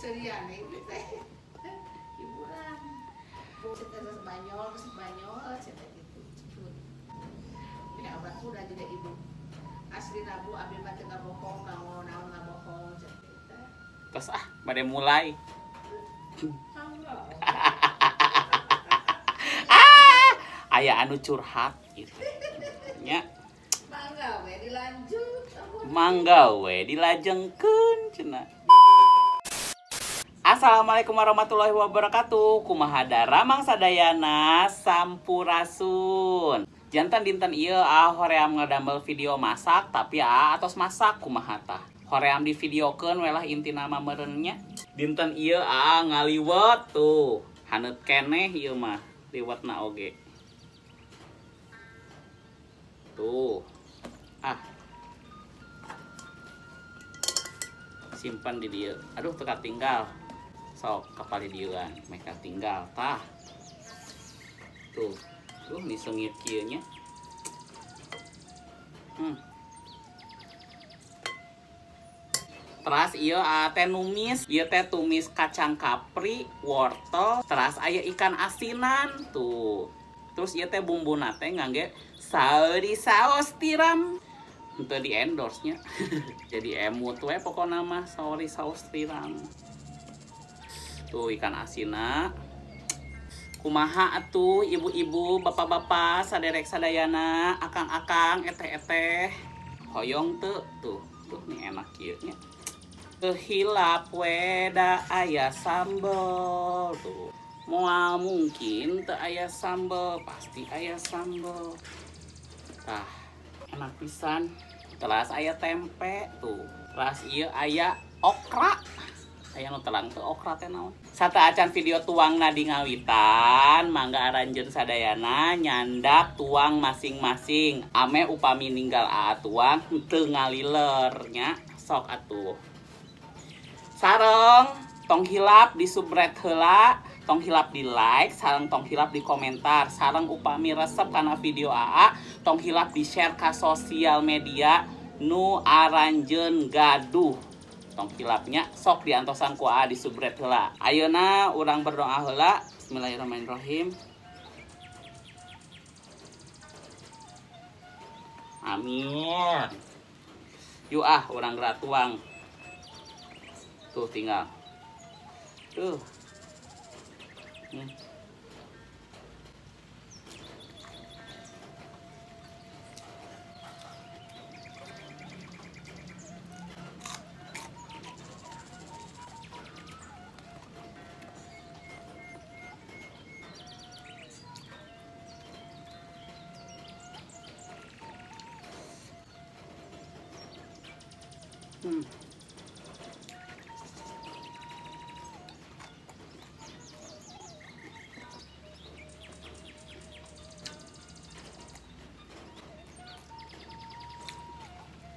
serian ibu teh hiburan kita Spanyol cerita gitu ya abah udah jadi ibu asli nabu abi mah teu bohong naon bohong cerita terus bade mulai aya anu curhat gitu nya mangga we dilajengkeun cenah. Assalamualaikum warahmatullahi wabarakatuh. Kumaha daramang sadayana sampurasun. Jantan dinten ieu hoream ngadamel video masak tapi atos masak kumaha tah. Hoream di videokeun we lah inti nama meureunnya. Dinten ieu ngaliwet tuh. Haneut keneh ieu mah liwetna oge. Tuh. Simpan di dia. Aduh teka tinggal. Sok kapal di dieuan, mereka tinggal tah. Tuh disengit kieu nya. Teras ieu teh numis, ieu teh tumis kacang kapri, wortel, teras aya ikan asinan tuh. Terus ieu teh bumbuna teh ngangge saeuti saos tiram. Untuk di endorse nya jadi emut we pokoknya mah sorry saus tiram tuh ikan asina kumaha atuh ibu-ibu bapak-bapak saderek sadayana akang-akang eteh-eteh hoyong tuh nih enak kieu nya hilap we da aya sambel tuh moal mungkin teu aya sambel pasti aya sambel tah enak pisan. Teras aya tempe tuh. Teras ieu aya okra. Aya nu telang teu okra teh naon. Sata acan video tuangna di ngawitan, mangga aranjeun sadayana nyandak tuang masing-masing. Ame upami ninggal tuang teu ngaliler nya. Sok atuh. Sareng tong hilap di subscribe heula. Tong hilap di like, sareng tong hilap di komentar, sareng upami resep karena video tong hilap di share ke sosial media nu aranjeun gaduh. Tong hilapnya sok diantosan ku di subscribe heula. Ayeuna urang berdoa heula. Bismillahirrahmanirrahim. Amin. Yuk urang gerak tuang. Tuh tinggal. Tuh.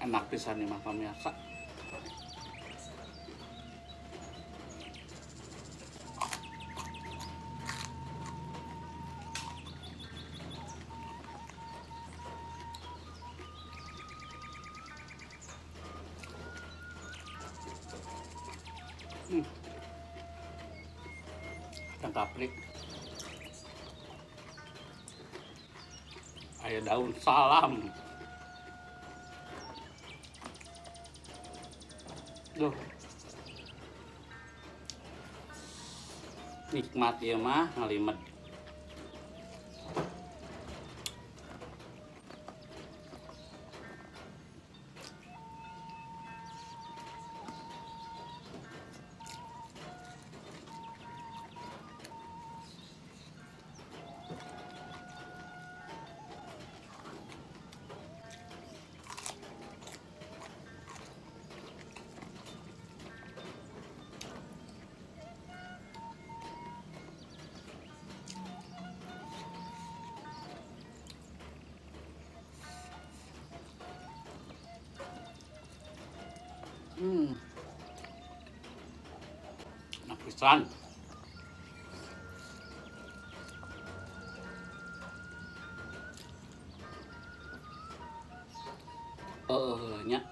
Enak pisan nih mah pemirsa. Kacang kapri. Aya daun salam. Duh. Nikmat ya mah ngalimet. Enak pisan. Nya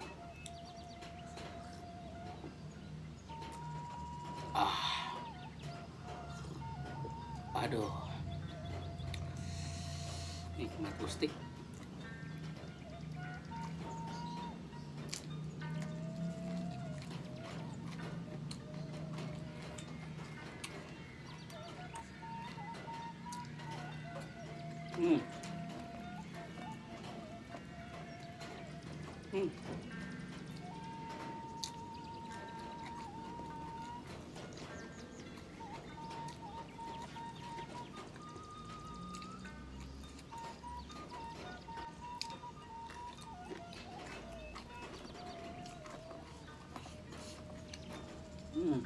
Aduh. Nikmat Gusti. Hmm. Hmm. Hmm.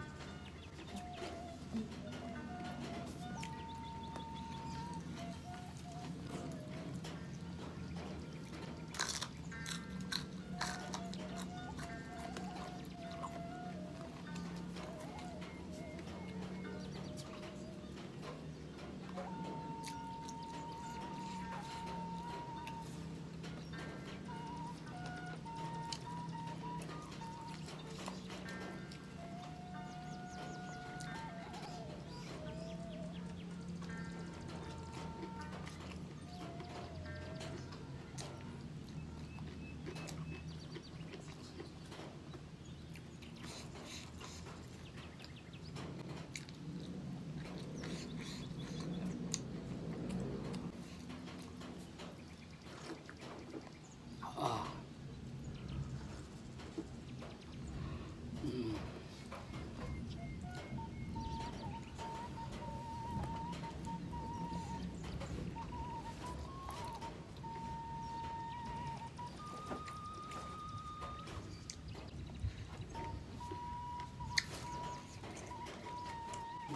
Ah. Hmm.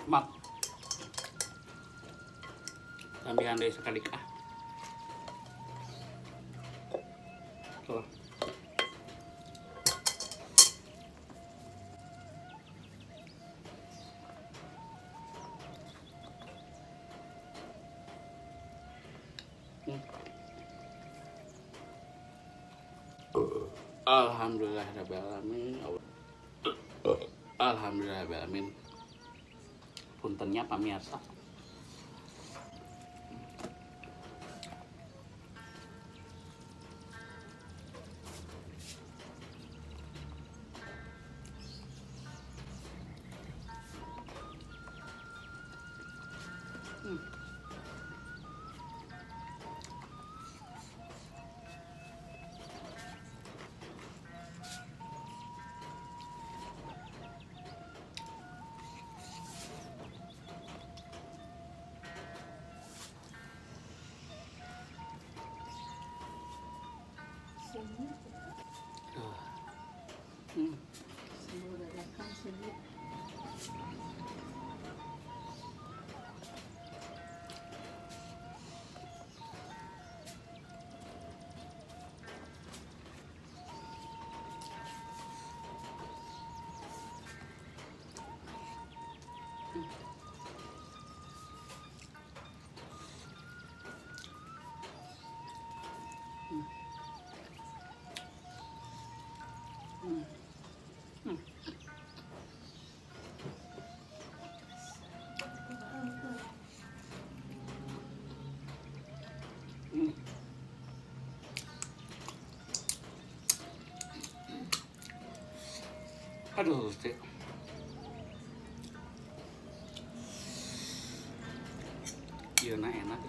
Mak. Handai-handai sekali ah. Tuh. Hmm. Alhamdulillahirrahmanirrahim. Alhamdulillahirrahmanirrahim. Puntennya pamirsa. Hmm. Tuh. Hmm. Semua dadakan sini. Hmm. Aduh, Gusti. Iya nah enak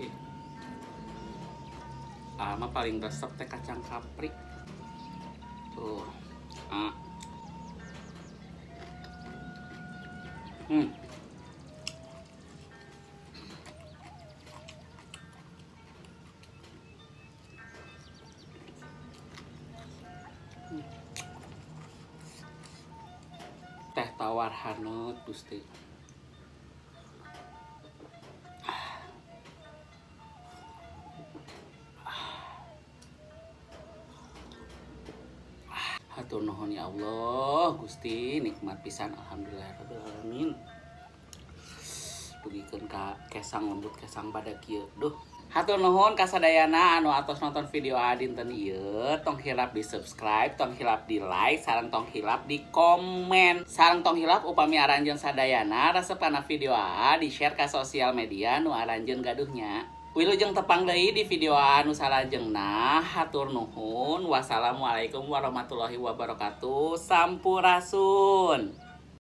mah paling resep teh kacang kapri. Tuh. Ah. Hmm. Teh tawar haneut Gusti. Hatur nuhun ya Allah Gusti, nikmat pisan alhamdulillahirabbil alamin. Dugikeun ka kesang lembut kesang badak kieu. Duh, Hatur nuhun kasadayana anu atos nonton video dinten ieu, tong hilap di subscribe, tong hilap di like, sareng tong hilap di komen. Sareng tong hilap upami aranjeun sadayana resep kana video di share ka sosial media nu aranjeun gaduhnya. Wilujeng tepang deui di video anu salajengna. Hatur nuhun. Wassalamualaikum warahmatullahi wabarakatuh. Sampurasun.